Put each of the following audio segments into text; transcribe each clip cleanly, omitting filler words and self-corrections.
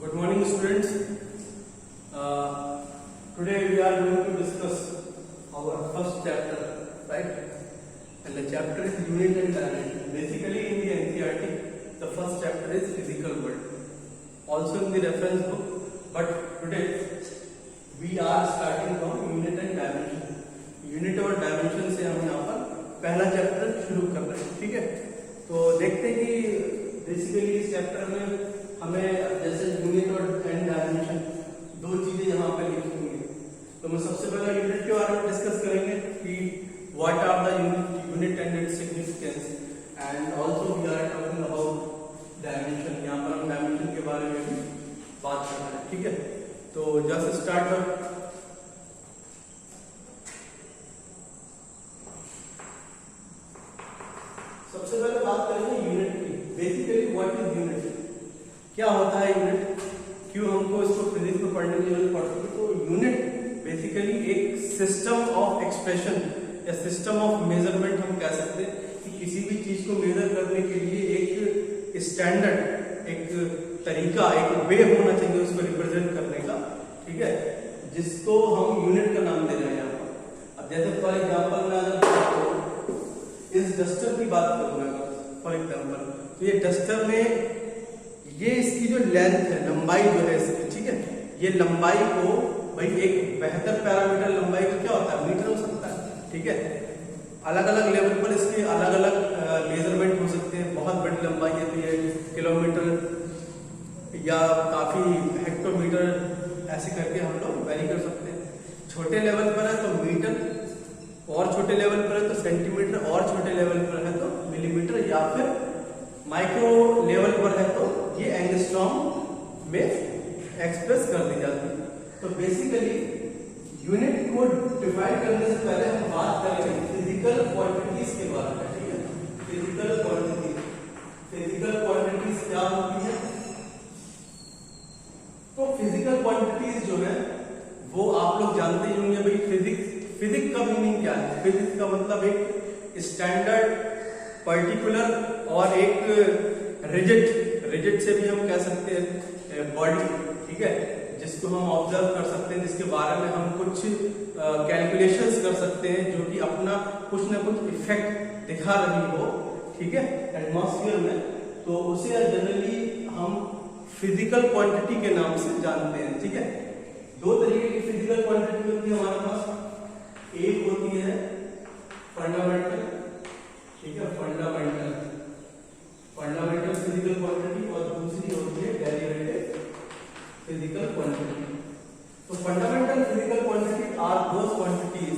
Good morning, students. Today we are going to discuss our first chapter, right? And the chapter is unit and dimension. Basically, in the NCERT, the first chapter is physical world. Also in the reference book, but today we are starting from unit and dimension. Unit और dimension से हम यहाँ पर पहला chapter शुरू कर रहे हैं, ठीक है? तो देखते हैं कि बेसिकली इस चैप्टर में हमें जैसे यूनिट और डायमेंशन दो चीजें यहाँ पे लिखी हुई है। तो मैं सबसे पहले यूनिट के बारे में डिस्कस करेंगे कि what are the unit and its significance, and also we are talking about dimension. यहाँ पर हम डायमेंशन के बारे में भी बात कर रहे हैं, ठीक है? तो जस्ट स्टार्ट। सबसे पहले बात करेंगे यूनिट की। बेसिकली व्हाट इज यूनिट, क्या होता है यूनिट, क्यों हमको इसको फिजिक्स में पढ़ने की जरूरत पड़ती है? तो यूनिट बेसिकली एक सिस्टम ऑफ एक्सप्रेशन या सिस्टम ऑफ मेजरमेंट हम कह सकते हैं कि किसी भी चीज को मेजर करने के लिए एक स्टैंडर्ड, एक तरीका, एक वे होना चाहिए उसको रिप्रेजेंट करने का, ठीक है? जिसको हम यूनिट का नाम दे रहे हैं यहाँ पर। अब जैसे फॉर एग्जाम्पल मैं अगर इस डस्टर की बात करूंगा फॉर एग्जाम्पल, तो ये डस्टर में ये इसकी जो लेंथ है, लंबाई जो है इसकी, ठीक है? ये लंबाई को भाई एक बेहतर पैरामीटर लंबाई का क्या होता है, मीटर हो सकता है, ठीक है? अलग अलग लेवल पर इसके अलग अलग मेजरमेंट हो सकते हैं। बहुत बड़ी लंबाई है तो ये किलोमीटर या काफी हेक्टोमीटर ऐसे करके हम लोग वेरी कर सकते हैं। छोटे लेवल पर है तो मीटर, और छोटे लेवल पर है तो सेंटीमीटर, और छोटे लेवल पर है तो मिलीमीटर, या फिर माइक्रो लेवल पर है तो ये एंगस्ट्रॉम में एक्सप्रेस कर दी जाती है। तो बेसिकली यूनिट को डिफाइन करने से पहले हम बात करेंगे फिजिकल क्वांटिटीज के बारे में, ठीक है? फिजिकल क्वांटिटीज क्या होती है? तो फिजिकल क्वांटिटीज जो है वो आप लोग जानते ही होंगे भाई। फिजिक्स का मीनिंग क्या है? फिजिक्स का मतलब एक स्टैंडर्ड, पर्टिकुलर और एक रिजिड से भी हम कह सकते हैं बॉडी, ठीक है? जिसको हम ऑब्जर्व कर सकते हैं, जिसके बारे में हम कुछ कैलकुलेशंस कर सकते हैं, जो कि अपना कुछ ना कुछ इफेक्ट दिखा रही हो, ठीक है, एटमॉस्फेयर में। तो उसे जनरली हम फिजिकल क्वांटिटी के नाम से जानते हैं, ठीक है? दो तरीके की फिजिकल क्वांटिटी होती है हमारे पास। एक होती है फंडामेंटल, ठीक है, फंडामेंटल फिजिकल क्वांटिटी, और दूसरी होती है डेरिवेटिव फिजिकल क्वांटिटी। तो fundamental physical quantity are those quantities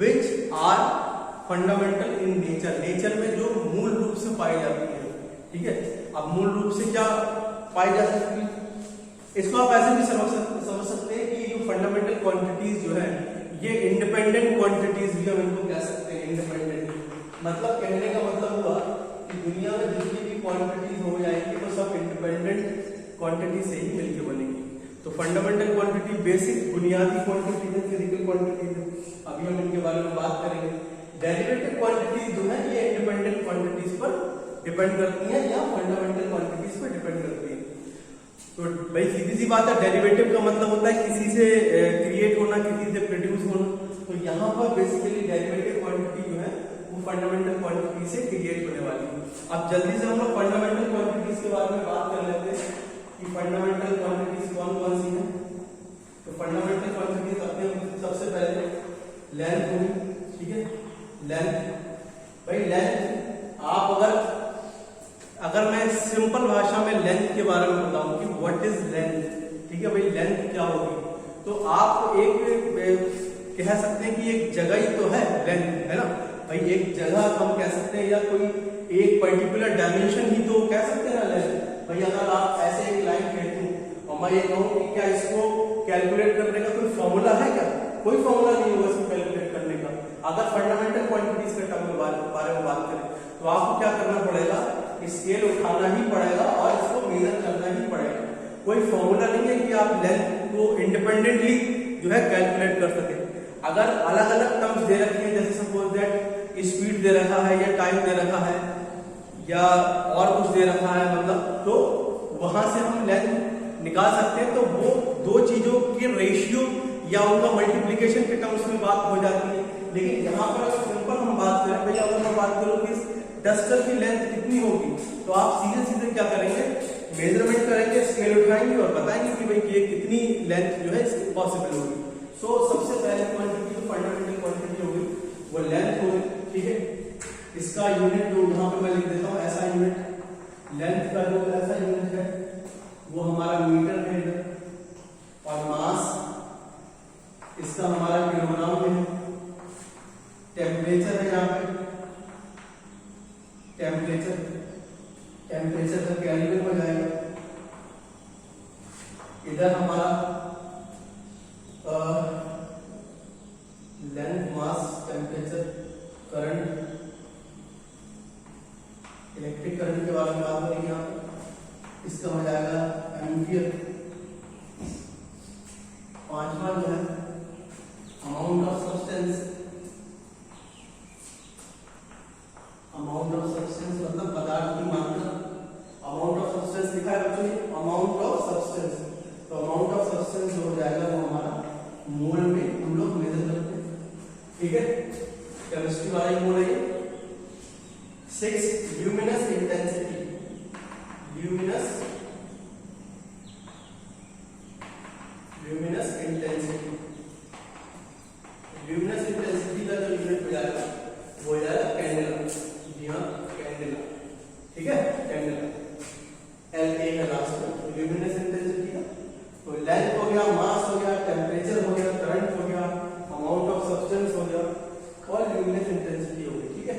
which are fundamental in nature में जो मूल रूप से पाई जाती है, ठीक है? अब मूल रूप से क्या पाई जा सकती है, इसको आप ऐसे भी समझ सकते हैं कि जो फंडामेंटल क्वांटिटीज जो है ये इंडिपेंडेंट क्वांटिटीज भी हम इनको कह सकते हैं। इंडिपेंडेंट मतलब कहने का मतलब हुआ कि दुनिया में जितनी भी क्वांटिटीज हो जाएंगी वो सब इंडिपेंडेंट क्वांटिटी से ही मिलकर बनेगी। तो फंडामेंटल क्वांटिटी बेसिक बुनियादी क्वांटिटी है, फिजिकल क्वांटिटी है, अभी हम इनके बारे में बात करेंगे। डेरिवेटिव क्वांटिटीज जो है ये इंडिपेंडेंट क्वांटिटीज पर डिपेंड करती है या फंडामेंटल क्वांटिटीज पर डिपेंड करती है। तो भाई सीधी सी बात है, डेरिवेटिव का मतलब होता है किसी से क्रिएट होना, किसी से प्रोड्यूस होना। तो यहाँ पर बेसिकली डेरिवेटिव क्वांटिटी जो है वो फंडामेंटल क्वांटिटी से क्रिएट होने वाली है। अब जल्दी से हम लोग फंडामेंटल क्वांटिटीज के बारे में बात कर लेते हैं कि फंडामेंटल क्वांटिटीज कौन कौन सी हैं। तो फंडामेंटल क्वांटिटीज अपने सबसे पहले लेंथ होगी, ठीक है? लेंथ, भाई लेंथ आप अगर मैं सिंपल भाषा में लेंथ के बारे में बताऊं कि व्हाट इज लेंथ, ठीक है भाई, लेंथ क्या होगी? तो आप एक कह सकते हैं कि एक जगह ही तो है लेंथ, है ना भाई? एक जगह हम कह सकते हैं, या कोई एक पर्टिकुलर डायमेंशन ही तो कह सकते हैं ना लेंथ। भाई अगर आप ऐसे एक लाइन खींचूं और मैं ये कहूं कि क्या इसको कैलकुलेट करने का कोई फॉर्मूला है क्या? कोई फॉर्मूला नहीं होगा इसको कैलकुलेट करने का। अगर फंडामेंटल क्वांटिटीज के टर्म में बारे में बात करें तो आपको क्या करना पड़ेगा, स्केल उठाना ही पड़ेगा और इसको मेजर करना ही पड़ेगा। कोई फॉर्मूला नहीं है कि आप लेंथ को इंडिपेंडेंटली जो है कैलकुलेट कर सके। अगर अलग अलग टर्म्स दे रखे हैं, जैसे सपोज दैट स्पीड दे रखा है या टाइम दे रखा है या और कुछ दे रखा है, मतलब तो वहां से हम लेंथ निकाल सकते हैं, तो वो दो चीजों के रेशियो या उनका मल्टीप्लीकेशन के टर्म्स में बात हो जाती है। लेकिन यहाँ पर अगर सिंपल हम बात करें, भैया अगर मैं बात करूँ कि डस्टर की लेंथ कितनी होगी, तो आप सीधे सीधे क्या करेंगे, मेजरमेंट करेंगे, स्केल उठाएंगे और बताएंगे कि भाई ये कितनी लेंथ जो है इसकी पॉसिबल होगी। सो सबसे पहले क्वांटिटी जो फंडामेंटल क्वांटिटी होगी वो लेंथ होगी, ठीक है। इसका यूनिट जो यहाँ पे मैं लिख देता हूँ ऐसा यूनिट, लेंथ का जो ऐसा यूनिट है वो हमारा मीटर है, और मास इसका हमारा किलोग्राम में है। टेम्परेचर है यहाँ पे, टेम्परेचर का केल्विन हो जाएगा। इधर हमारा लेंथ, मास, टेम्परेचर, करंट, इलेक्ट्रिक करंट के बारे में बात करेंगे यहाँ पे, इसका हो जाएगा एम्पियर। पांचवा जो है amount of substance, amount of substance मतलब पदार्थ की मात्रा। अमाउंट ऑफ सब्सटेंस लिखा है बच्चों, अमाउंट ऑफ सब्सटेंस, तो अमाउंट ऑफ सब्सटेंस जो हो जाएगा वो हमारा मोल में हम लोग मेजर करते हैं, ठीक है। केमिस्ट्री वाला ही मोल है। 6 luminous intensity, luminous intensity, luminous intensity का जो यूनिट हो जाएगा वो हो जाएगा कैंडेला। जी हाँ, कैंडेला, ठीक है, कैंडेला, LA का लास्ट में, तो ल्यूमिनस इंटेंसिटी का। तो लेंथ हो गया, मास हो गया, टेम्परेचर हो गया, करंट हो गया, अमाउंट ऑफ सब्सटेंस हो गया और ल्यूमिनस इंटेंसिटी हो गई, ठीक है।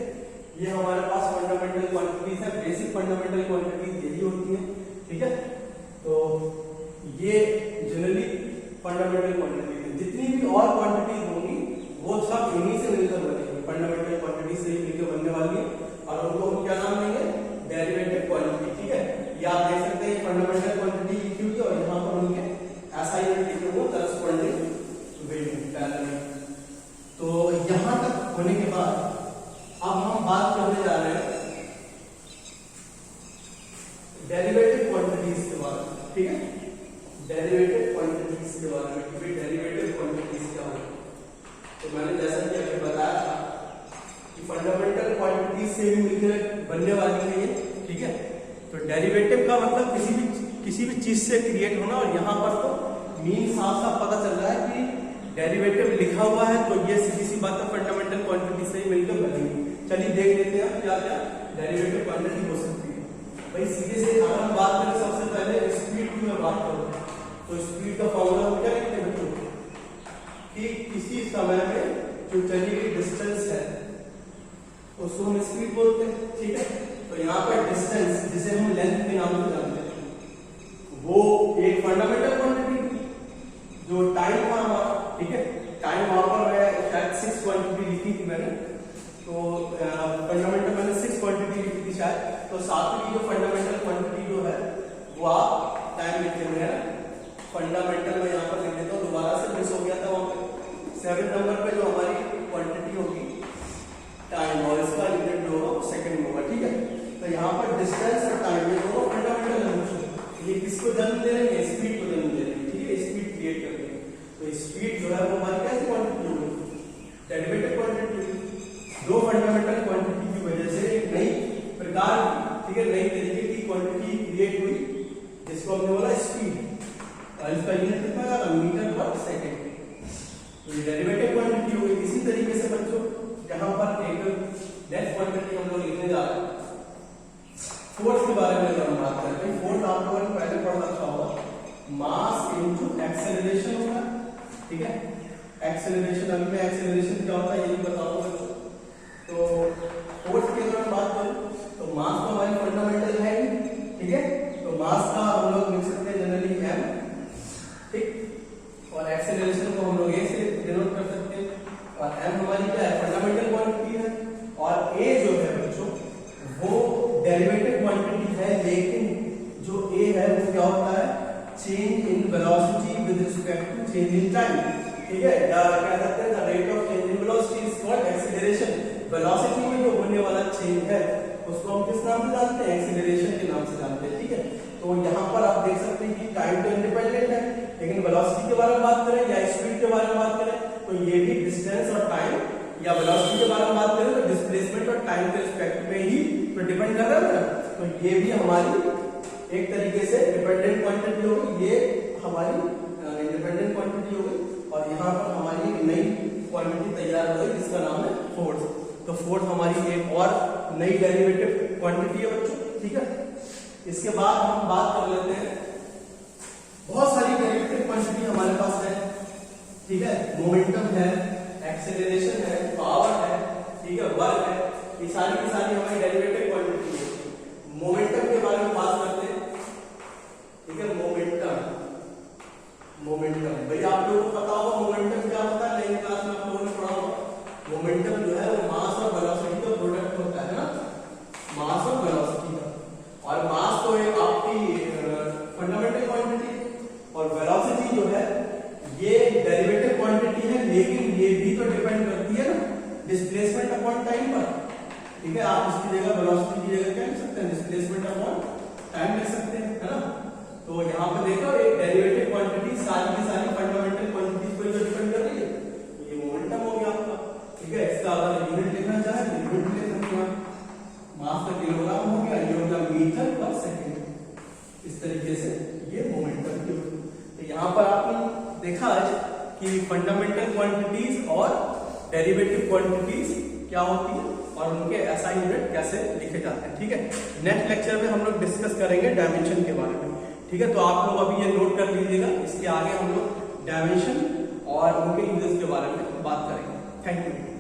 ये हमारे पास फंडामेंटल क्वांटिटीज है, बेसिक फंडामेंटल क्वांटिटीज यही होती है, ठीक है। तो ये जनरली फंडामेंटल क्वांटिटीज है। जितनी भी और क्वांटिटीज होंगी वो सब इन्हीं से मिलकर बनेगी, फंडामेंटल क्वांटिटी से ही मिलकर बनने वाली है, और उनको हम क्या नाम देंगे, डेरिवेटिव क्वांटिटी, ठीक है। ये आप देख सकते हैं फंडामेंटल क्वांटिटी लिखी हुई है और यहाँ पर उनके ऐसा ही लिखे हुए करस्पॉन्डिंग वेट पैरेलल। तो यहाँ तक होने के बाद अब हम बात करने जा रहे हैं डेरिवेटिव क्वांटिटीज के बारे में, ठीक है। डेरिवेटिव क्वांटिटीज के बारे में, डेरिवेटिव क्वांटिटीज क्या होती है। तो मैंने जैसा कि अभी बताया था कि फंडामेंटल क्वांटिटीज से भी मिलकर बनने वाली है ये, ठीक है। तो डेरिवेटिव का मतलब किसी भी चीज से क्रिएट होना, और यहाँ पर तो मीन साफ साफ पता चल रहा है कि डेरिवेटिव लिखा हुआ है, तो ये सीधी सी बात है फंडामेंटल क्वांटिटी से ही मिलकर बनेगी। चलिए देख लेते हैं क्या क्या डेरिवेटिव क्वांटिटी हो सकती है। भाई सीधे से अगर हम बात करें सबसे पहले स्पीड की मैं बात करूँ, तो स्पीड का फॉर्मूला हम क्या लिखते हैं बच्चों, कि किसी समय में जो चली गई डिस्टेंस है उसको हम स्पीड बोलते हैं, ठीक है। तो यहाँ पर डिस्टेंस जिसे हम लेंथ के नाम से जानते हैं वो एक फंडामेंटल क्वांटिटी, जो टाइम था हमारा, ठीक है। टाइम वहां पर है शायद 6 क्वांटिटी लिखी थी मैंने, तो फंडामेंटल मैंने 6 क्वांटिटी लिखी थी शायद, तो सातवीं जो फंडामेंटल क्वांटिटी जो है वो आप टाइम लिखते हैं। फंडामेंटल में यहाँ पर लिख देता हूँ, दोबारा से मिस हो गया था वहां पे। 7 नंबर पे जो हमारी क्वांटिटी होगी टाइम, और इसका यूनिट जो होगा वो सेकंड होगा, ठीक है। तो यहाँ पर डिस्टेंस और टाइम ये दोनों फंडामेंटल है। ये किसको जन्म दे रहे हैं, स्पीड को जन्म दे रहे हैं, ठीक है, स्पीड क्रिएट कर रहे हैं। तो स्पीड जो है वो हमारी कैसी क्वांटिटी होगी, डेरिवेटिव क्वांटिटी। दो फंडामेंटल क्वांटिटी की वजह से एक नई प्रकार की, ठीक है, नई तरीके की क्वांटिटी क्रिएट हुई जिसको हमने बोला स्पीड, और इसका यूनिट कितना है, मीटर पर सेकेंड। तो ये डेरिवेटिव क्वांटिटी हो गई। इसी तरीके से बच्चों यहाँ पर एक नेक्स्ट क्वांटिटी हम लोग लिखने जा रहे हैं, फोर्स के बारे में अगर हम बात करते हैं। फोर्स आप लोगों ने पहले पढ़ा रखा होगा, मास इनटू एक्सेलरेशन होगा, ठीक है। एक्सेलरेशन, अभी मैं एक्सेलरेशन क्या होता है ये भी बताऊंगा बच्चों। तो फोर्स की अगर हम बात करें तो मास तो हमारी फंडामेंटल है, ठीक है। तो मास का हम लोग लिख सकते हैं जनरली m, ठीक, और एक्सेलरेशन को हम लोग a से डिनोट कर सकते हैं, और m हमारी क्या है, फंडामेंटल क्वांटिटी है, और a जो है बच्चों वो डेरिवेटिव क्वांटिटी है। लेकिन जो a है वो क्या होता है, change in velocity with respect to change in time, ठीक है। क्या कहते हैं, the rate of change in velocity is called acceleration. Velocity में जो होने वाला चेंज है उसको हम किस नाम से जानते हैं, एक्सीलरेशन के नाम से जानते हैं, ठीक है। तो यहाँ पर आप देख सकते हैं कि टाइम टाइम तो इंडिपेंडेंट है, लेकिन वेलोसिटी के बारे में बात करें या स्पीड के बारे में बात करें तो ये भी डिस्टेंस और टाइम, या वेलोसिटी के बारे में बात करें तो डिस्प्लेसमेंट और टाइम के रिस्पेक्ट में ही तो डिपेंड कर रहा है। तो ये भी हमारी एक तरीके से डिपेंडेंट क्वांटिटी हो गई, ये हमारी इंडिपेंडेंट क्वांटिटी हो गई, और यहाँ पर हमारी एक नई क्वांटिटी तैयार हो गई जिसका नाम है फोर्स। तो फोर्स हमारी एक और नई डेरिवेटिव क्वांटिटी है बच्चों, ठीक है। इसके बाद हम बात कर लेते हैं, बहुत सारी डेरिवेटिव क्वांटिटी हमारे पास है, ठीक है। मोमेंटम है, एक्सेलरेशन है, पावर है, ठीक है, वर्क है, ये सारी की सारी हमारी डेरिवेटिव क्वांटिटी है। मोमेंटम के बारे में बात करते हैं, ठीक है। मोमेंटम भाई आप लोगों को पता होगा मोमेंटम क्या होता है, नई क्लास में आप लोगों ने पढ़ा होगा। मोमेंटम जो है वो मास और वेलोसिटी का प्रोडक्ट होता है ना, मास और वेलोसिटी का। और मास तो एक आपकी फंडामेंटल क्वांटिटी, और वेलोसिटी जो है ये डेरिवेटिव क्वांटिटी है, लेकिन ये भी तो डिपेंड करती है ना डिस्प्लेसमेंट अपॉन टाइम पर, ठीक है। आप इसकी जगह वेलोसिटी की जगह क्या लिख सकते हैं, डिस्प्लेसमेंट अपॉन टाइम लिख सकते हैं, है ना। तो यहाँ पे देखो एक डेरिवेटिव क्वांटिटी सारी की सारी फंडामेंटल क्वांटिटीज पर जो डिपेंड कर रही है, तो ये मोमेंटम हो गया आपका, ठीक है। इसका अगर यूनिट लिखना चाहे तो यूनिट ले सकते हैं, मास का किलोग्राम हो गया, ये हो गया मीटर पर सेकेंड। इस तरीके से ये मोमेंटम की होगी। तो यहाँ पर आपने देखा आज कि फंडामेंटल क्वांटिटीज और डेरिवेटिव क्वांटिटीज क्या होती है और उनके एसआई यूनिट कैसे लिखे जाते हैं, ठीक है। नेक्स्ट लेक्चर में हम लोग डिस्कस करेंगे डायमेंशन के बारे में, ठीक है। तो आप लोग अभी ये नोट कर लीजिएगा, इसके आगे हम लोग डायमेंशन और उनके यूजेस के बारे में बात करेंगे। Thank you.